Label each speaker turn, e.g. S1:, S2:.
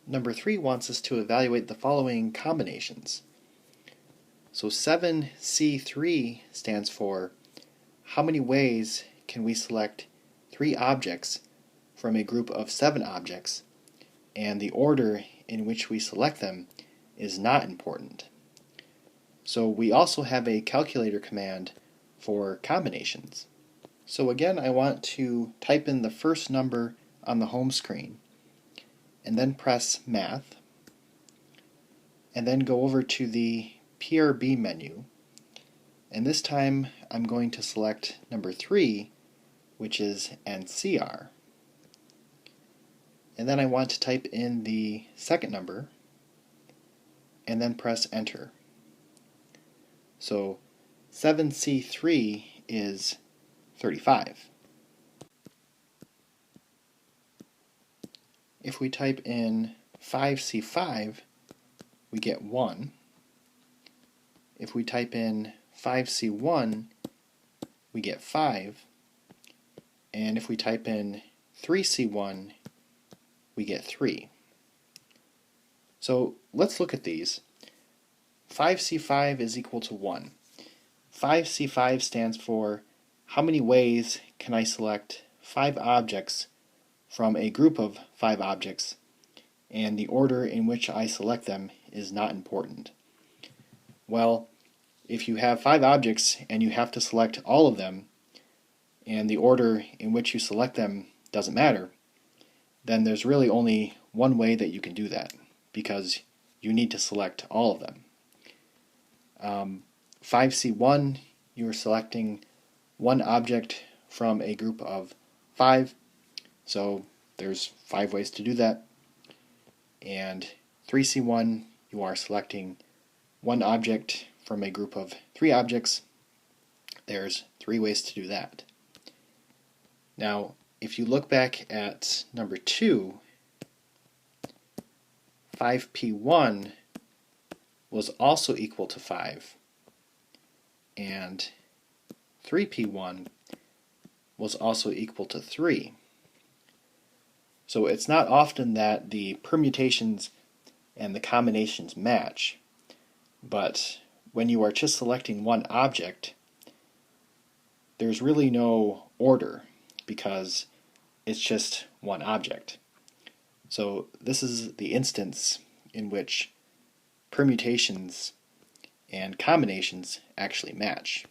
S1: Number 3 wants us to evaluate the following combinations. So 7C3 stands for how many ways can we select 3 objects from a group of 7 objects, and the order in which we select them is not important. So we also have a calculator command for combinations. So again, I want to type in the first number on the home screen and then press Math, and then go over to the PRB menu, and this time I'm going to select number 3, which is NCR. And then I want to type in the second number and then press Enter. So 7C3 is 35. If we type in 5C5, we get 1. If we type in 5C1, we get 5. And if we type in 3C1, we get 3. So let's look at these. 5C5 is equal to 1. 5C5 stands for how many ways can I select 5 objects from a group of 5 objects, and the order in which I select them is not important. Well, if you have 5 objects and you have to select all of them, and the order in which you select them doesn't matter, then there's really only one way that you can do that, because you need to select all of them. 5C1, you're selecting one object from a group of 5, so there's 5 ways to do that. And 3C1, you are selecting one object from a group of 3 objects. There's 3 ways to do that. Now, if you look back at number 2, 5P1 was also equal to 5, and 3P1 was also equal to 3. So it's not often that the permutations and the combinations match, but when you are just selecting one object, there's really no order because it's just one object. So this is the instance in which permutations and combinations actually match.